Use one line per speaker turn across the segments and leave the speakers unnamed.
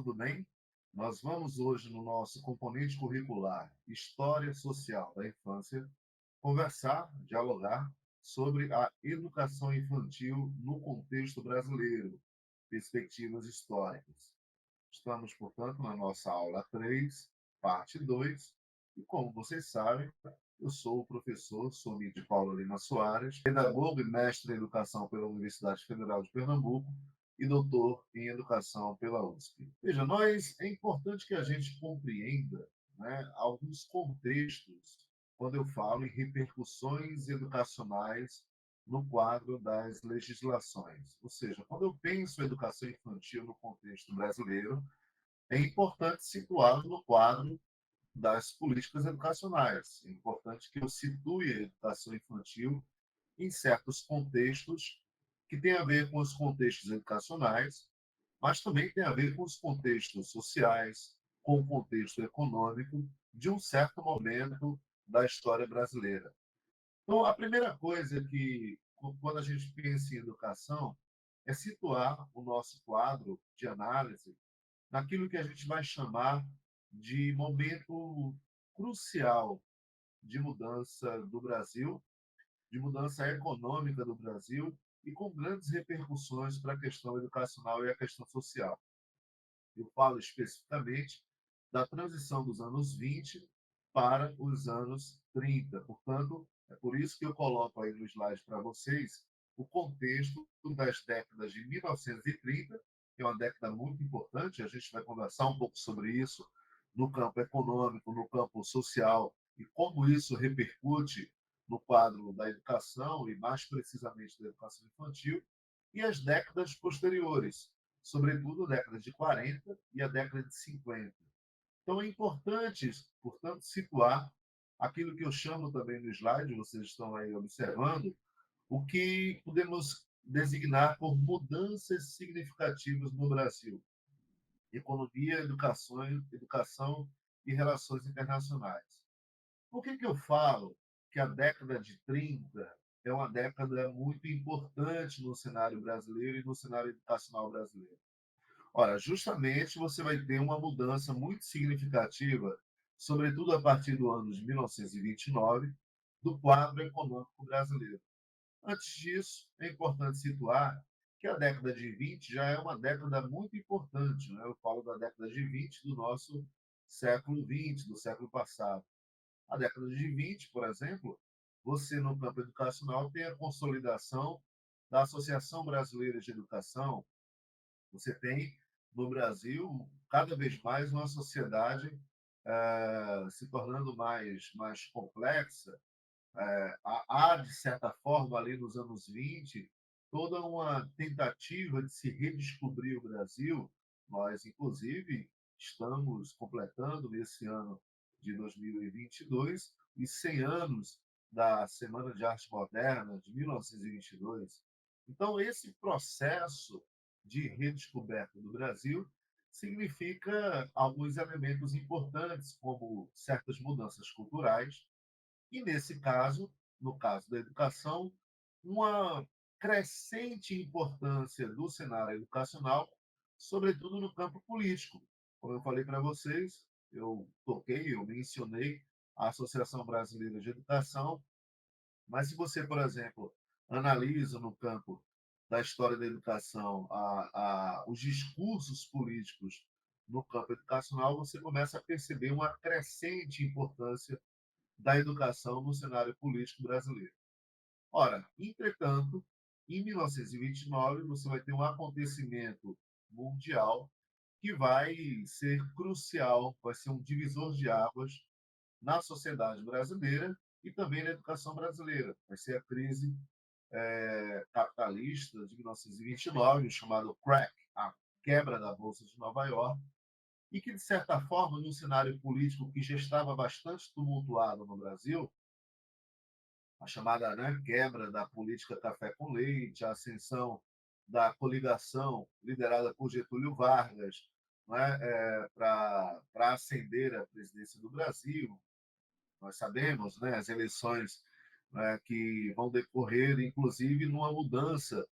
tudo bem? Nós vamos hoje, no nosso componente curricular História Social da Infância, conversar, dialogar sobre a educação infantil no contexto brasileiro, perspectivas históricas. Estamos, portanto, na nossa aula 3, parte 2, e como vocês sabem, eu sou o professor Somit Paulo Lima Soares, pedagogo e mestre em educação pela Universidade Federal de Pernambuco e doutor em educação pela USP. Veja, é importante que a gente compreenda, né, alguns contextos quando eu falo em repercussões educacionais no quadro das legislações. Ou seja, quando eu penso em educação infantil no contexto brasileiro, é importante situá-lo no quadro das políticas educacionais. É importante que eu situe a educação infantil em certos contextos que têm a ver com os contextos educacionais, mas também tem a ver com os contextos sociais, com o contexto econômico de um certo momento da história brasileira. Então, a primeira coisa que, quando a gente pensa em educação, é situar o nosso quadro de análise naquilo que a gente vai chamar de momento crucial de mudança do Brasil, de mudança econômica do Brasil e com grandes repercussões para a questão educacional e a questão social. Eu falo especificamente da transição dos anos 20 para os anos 30. Portanto, é por isso que eu coloco aí no slide para vocês o contexto das décadas de 1930, que é uma década muito importante, a gente vai conversar um pouco sobre isso no campo econômico, no campo social, e como isso repercute no quadro da educação, e mais precisamente da educação infantil, e as décadas posteriores, sobretudo a década de 40 e a década de 50. Então, é importante, portanto, situar aquilo que eu chamo também no slide, vocês estão aí observando, o que podemos designar por mudanças significativas no Brasil. Economia, educação e relações internacionais. Por que eu falo que a década de 30 é uma década muito importante no cenário brasileiro e no cenário educacional brasileiro? Ora, justamente você vai ter uma mudança muito significativa, sobretudo a partir do ano de 1929, do quadro econômico brasileiro. Antes disso, é importante situar que a década de 20 já é uma década muito importante, né? Eu falo da década de 20 do nosso século 20, do século passado. A década de 20, por exemplo, você no campo educacional tem a consolidação da Associação Brasileira de Educação. Você tem no Brasil cada vez mais uma sociedade se tornando mais complexa. Há, de certa forma, ali nos anos 20, toda uma tentativa de se redescobrir o Brasil. Nós, inclusive, estamos completando nesse ano de 2022 os 100 anos da Semana de Arte Moderna de 1922. Então, esse processo de redescoberta do Brasil significa alguns elementos importantes, como certas mudanças culturais, e, nesse caso, no caso da educação, uma crescente importância do cenário educacional, sobretudo no campo político. Como eu falei para vocês, eu mencionei a Associação Brasileira de Educação, mas se você, por exemplo, analisa no campo da história da educação os discursos políticos no campo educacional, você começa a perceber uma crescente importância da educação no cenário político brasileiro. Ora, entretanto, em 1929, você vai ter um acontecimento mundial que vai ser crucial, vai ser um divisor de águas na sociedade brasileira e também na educação brasileira. Vai ser a crise capitalista de 1929, o chamado crack, a quebra da Bolsa de Nova York, e que, de certa forma, num cenário político que já estava bastante tumultuado no Brasil, a chamada, né, quebra da política café com leite, a ascensão da coligação liderada por Getúlio Vargas, né, para ascender à presidência do Brasil. Nós sabemos, né, as eleições, né, que vão decorrer, inclusive, numa mudança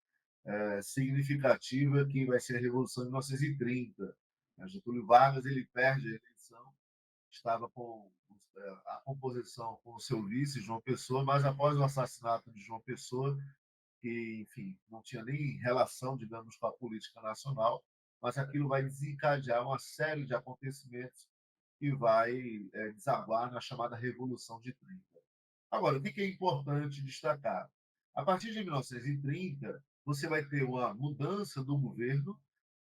significativa que vai ser a Revolução de 1930. Getúlio Vargas ele perde a eleição, estava com a composição com o seu vice, João Pessoa, mas após o assassinato de João Pessoa, que, enfim, não tinha nem relação, digamos, com a política nacional, mas aquilo vai desencadear uma série de acontecimentos que vai desaguar na chamada Revolução de 30. Agora, o que é importante destacar? A partir de 1930, você vai ter uma mudança do governo,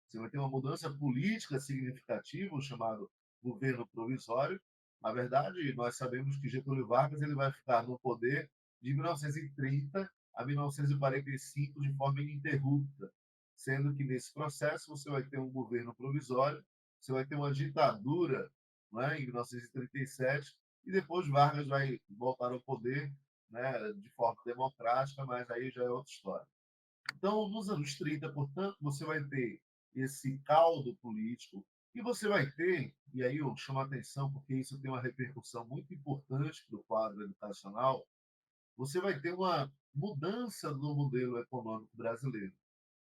você vai ter uma mudança política significativa, o chamado governo provisório. Na verdade, nós sabemos que Getúlio Vargas ele vai ficar no poder de 1930 a 1945 de forma ininterrupta, sendo que nesse processo você vai ter um governo provisório, você vai ter uma ditadura, não é, em 1937, e depois Vargas vai voltar ao poder, né, de forma democrática, mas aí já é outra história. Então, nos anos 30, portanto, você vai ter esse caldo político e você vai ter, e aí eu chamo a atenção porque isso tem uma repercussão muito importante para o quadro educacional, você vai ter uma mudança no modelo econômico brasileiro.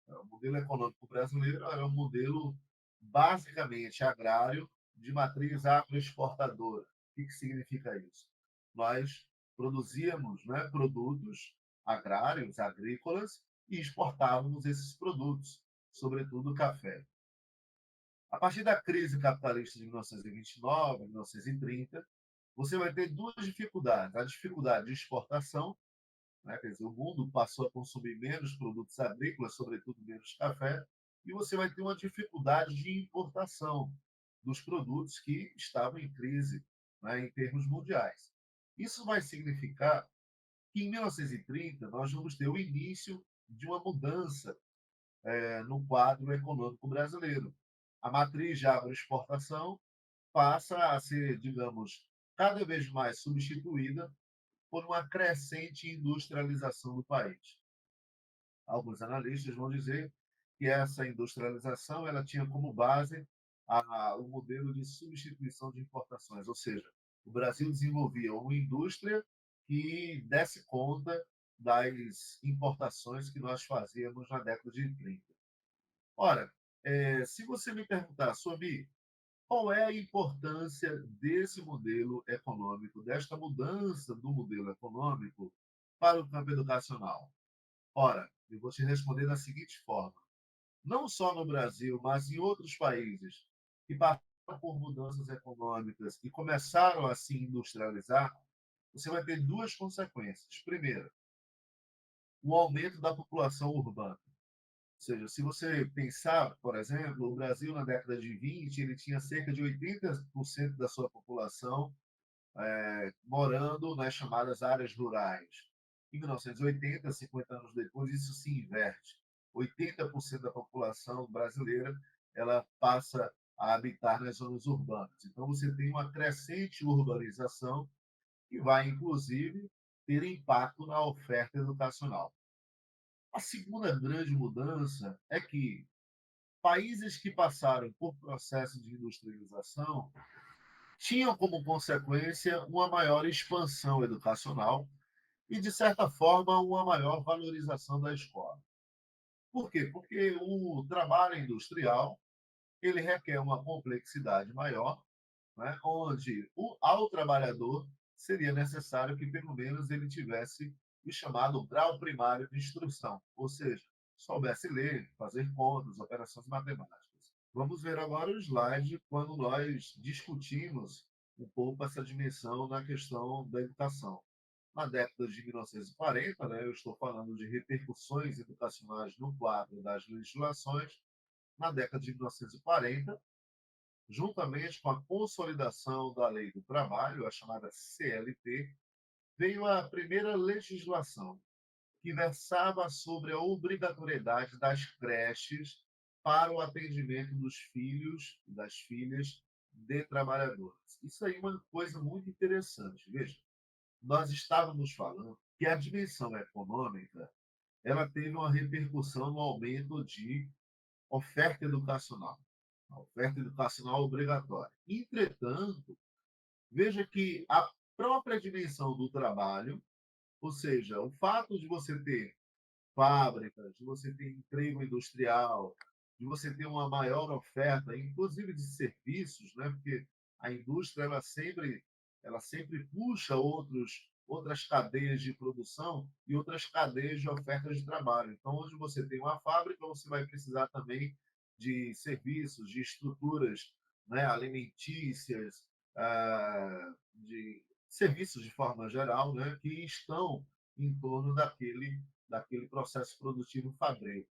O modelo econômico brasileiro era um modelo basicamente agrário de matriz agroexportadora. O que significa isso? Nós produzíamos, né, produtos agrários, agrícolas, e exportávamos esses produtos, sobretudo o café. A partir da crise capitalista de 1929, 1930, você vai ter duas dificuldades. A dificuldade de exportação, né? Quer dizer, o mundo passou a consumir menos produtos agrícolas, sobretudo menos café, e você vai ter uma dificuldade de importação dos produtos que estavam em crise, né, em termos mundiais. Isso vai significar que em 1930 nós vamos ter o início de uma mudança no quadro econômico brasileiro. A matriz de agroexportação passa a ser, digamos, cada vez mais substituída por uma crescente industrialização do país. Alguns analistas vão dizer que essa industrialização ela tinha como base o modelo de substituição de importações, ou seja, o Brasil desenvolvia uma indústria que desse conta das importações que nós fazíamos na década de 30. Ora, se você me perguntar sobre qual é a importância desse modelo econômico, desta mudança do modelo econômico para o campo educacional? Ora, eu vou te responder da seguinte forma: não só no Brasil, mas em outros países que passaram por mudanças econômicas e começaram a se industrializar, você vai ter duas consequências. Primeiro, o aumento da população urbana. Ou seja, se você pensar, por exemplo, o Brasil na década de 20, ele tinha cerca de 80% da sua população morando nas chamadas áreas rurais. Em 1980, 50 anos depois, isso se inverte. 80% da população brasileira ela passa a habitar nas zonas urbanas. Então, você tem uma crescente urbanização que vai, inclusive, ter impacto na oferta educacional. A segunda grande mudança é que países que passaram por processo de industrialização tinham como consequência uma maior expansão educacional e, de certa forma, uma maior valorização da escola. Por quê? Porque o trabalho industrial ele requer uma complexidade maior, né, onde ao trabalhador seria necessário que, pelo menos, ele tivesse o chamado grau primário de instrução, ou seja, soubesse ler, fazer contas, operações matemáticas. Vamos ver agora o slide quando nós discutimos um pouco essa dimensão na questão da educação. Na década de 1940, né, eu estou falando de repercussões educacionais no quadro das legislações, na década de 1940, juntamente com a consolidação da Lei do Trabalho, a chamada CLT, veio a primeira legislação que versava sobre a obrigatoriedade das creches para o atendimento dos filhos e das filhas de trabalhadores. Isso aí é uma coisa muito interessante. Veja, nós estávamos falando que a dimensão econômica ela teve uma repercussão no aumento de oferta educacional, a oferta educacional obrigatória. Entretanto, veja que a própria dimensão do trabalho, ou seja, o fato de você ter fábricas, de você ter emprego industrial, de você ter uma maior oferta, inclusive de serviços, né? Porque a indústria ela sempre puxa outras cadeias de produção e outras cadeias de ofertas de trabalho. Então, onde você tem uma fábrica, você vai precisar também de serviços, de estruturas, né, alimentícias, de serviços de forma geral, né, que estão em torno daquele processo produtivo fabreiro.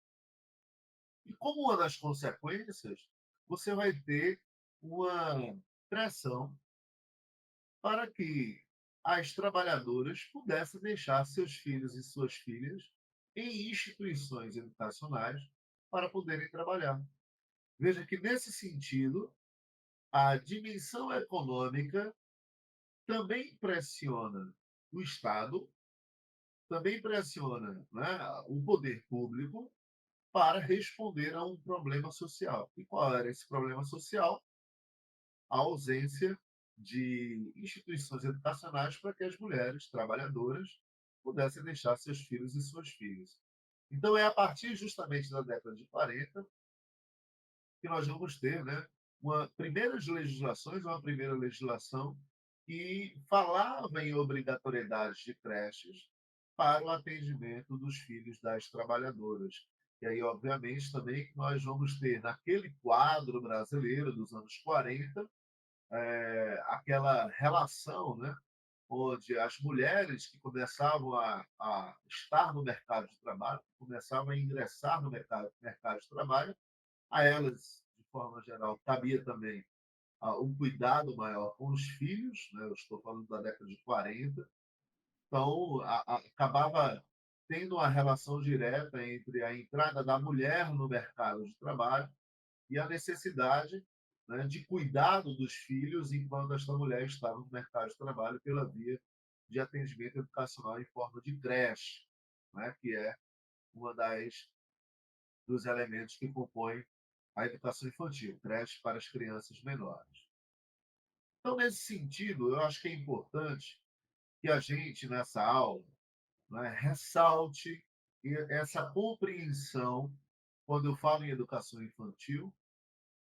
E como uma das consequências, você vai ter uma pressão para que as trabalhadoras pudessem deixar seus filhos e suas filhas em instituições educacionais para poderem trabalhar. Veja que, nesse sentido, a dimensão econômica também pressiona o Estado, também pressiona, né, o poder público para responder a um problema social. E qual era esse problema social? A ausência de instituições educacionais para que as mulheres trabalhadoras pudessem deixar seus filhos e suas filhas. Então, é a partir justamente da década de 40 que nós vamos ter, né, uma primeira legislação que falava em obrigatoriedade de creches para o atendimento dos filhos das trabalhadoras. E aí, obviamente, também que nós vamos ter, naquele quadro brasileiro dos anos 40, aquela relação, né, onde as mulheres que começavam a estar no mercado de trabalho, que começavam a ingressar no mercado de trabalho, a elas, de forma geral, cabia também um cuidado maior com os filhos, né? Eu estou falando da década de 40, então acabava tendo uma relação direta entre a entrada da mulher no mercado de trabalho e a necessidade, né, de cuidado dos filhos enquanto esta mulher estava no mercado de trabalho pela via de atendimento educacional em forma de creche, né, que é uma dos elementos que compõem a educação infantil, creche para as crianças menores. Então, nesse sentido, eu acho que é importante que a gente, nessa aula, né, ressalte essa compreensão, quando eu falo em educação infantil,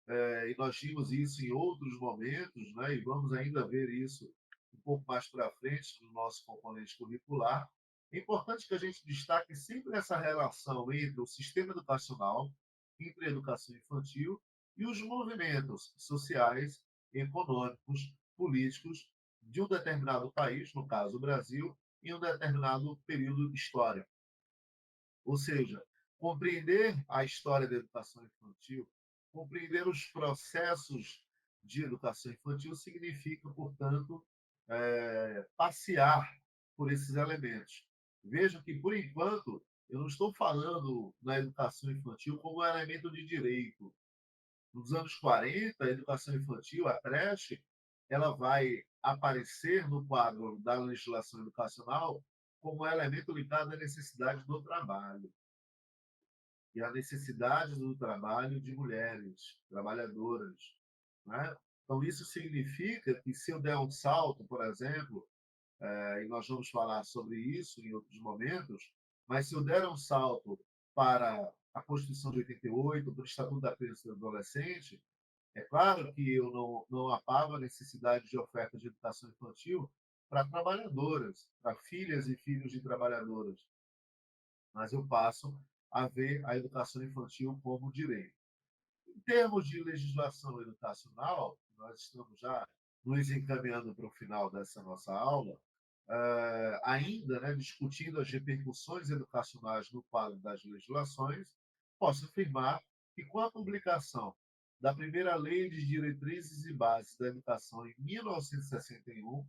e nós vimos isso em outros momentos, né, e vamos ainda ver isso um pouco mais para frente no nosso componente curricular. É importante que a gente destaque sempre essa relação entre o sistema educacional, entre a educação infantil e os movimentos sociais, econômicos, políticos de um determinado país, no caso o Brasil, em um determinado período histórico. Ou seja, compreender a história da educação infantil, compreender os processos de educação infantil significa, portanto, passear por esses elementos. Veja que, por enquanto, eu não estou falando na educação infantil como um elemento de direito. Nos anos 40, a educação infantil, a creche, ela vai aparecer no quadro da legislação educacional como um elemento ligado à necessidade do trabalho e a necessidade do trabalho de mulheres trabalhadoras, né? Então, isso significa que, se eu der um salto, por exemplo, e nós vamos falar sobre isso em outros momentos, mas se eu der um salto para a Constituição de 88, para o Estatuto da Criança e do Adolescente, é claro que eu não apago a necessidade de oferta de educação infantil para trabalhadoras, para filhas e filhos de trabalhadoras, mas eu passo a ver a educação infantil como direito. Em termos de legislação educacional, nós estamos já nos encaminhando para o final dessa nossa aula, ainda, né, discutindo as repercussões educacionais no quadro das legislações, posso afirmar que, com a publicação da primeira Lei de Diretrizes e Bases da Educação em 1961,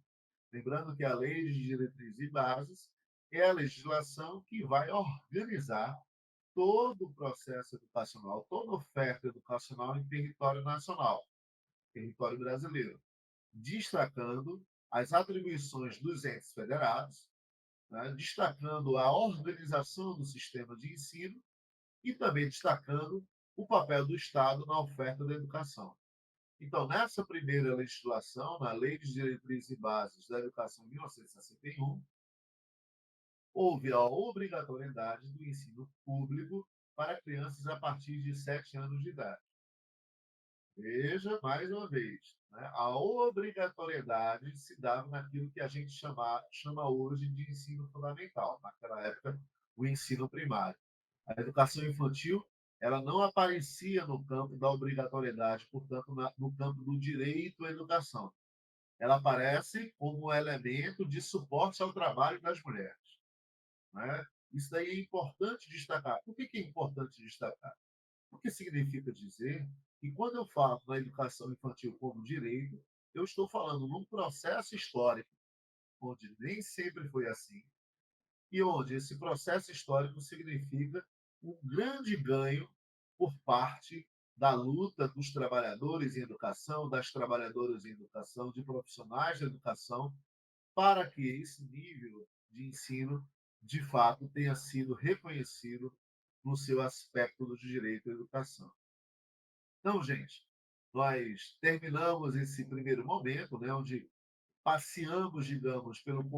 lembrando que a Lei de Diretrizes e Bases é a legislação que vai organizar todo o processo educacional, toda oferta educacional em território nacional, território brasileiro, destacando as atribuições dos entes federados, né, destacando a organização do sistema de ensino e também destacando o papel do Estado na oferta da educação. Então, nessa primeira legislação, na Lei de Diretrizes e Bases da Educação de 1961, houve a obrigatoriedade do ensino público para crianças a partir de 7 anos de idade. Veja, mais uma vez, né, a obrigatoriedade se dava naquilo que a gente chama hoje de ensino fundamental, naquela época, o ensino primário. A educação infantil, ela não aparecia no campo da obrigatoriedade, portanto, no campo do direito à educação. Ela aparece como um elemento de suporte ao trabalho das mulheres, né? Isso daí é importante destacar. Por que é importante destacar? Porque significa dizer que quando eu falo na educação infantil como direito, eu estou falando num processo histórico onde nem sempre foi assim, e onde esse processo histórico significa um grande ganho por parte da luta dos trabalhadores em educação, das trabalhadoras em educação, de profissionais da educação, para que esse nível de ensino, de fato, tenha sido reconhecido no seu aspecto do direito à educação. Então, gente, nós terminamos esse primeiro momento, né, onde passeamos, digamos, pelo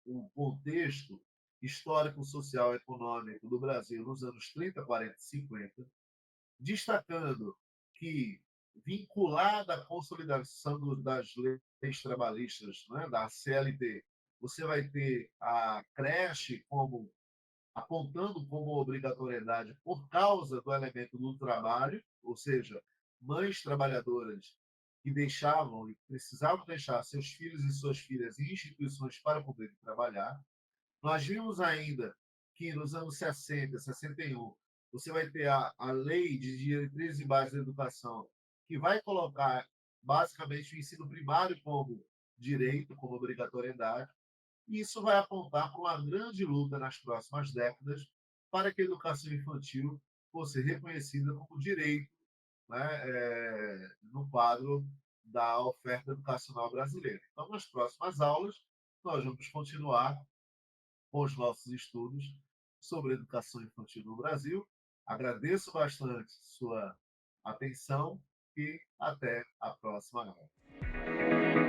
o contexto histórico, social e econômico do Brasil nos anos 30, 40 e 50, destacando que, vinculada à consolidação das leis trabalhistas, né, da CLT, você vai ter a creche como apontando como obrigatoriedade por causa do elemento do trabalho, ou seja, mães trabalhadoras que deixavam e precisavam deixar seus filhos e suas filhas em instituições para poderem trabalhar. Nós vimos ainda que nos anos 60, 61, você vai ter a lei de diretrizes e bases da educação, que vai colocar basicamente o ensino primário como direito, como obrigatoriedade, e isso vai apontar para uma grande luta nas próximas décadas para que a educação infantil fosse reconhecida como direito, né, no quadro da oferta educacional brasileira. Então, nas próximas aulas, nós vamos continuar com os nossos estudos sobre educação infantil no Brasil. Agradeço bastante sua atenção e até a próxima aula.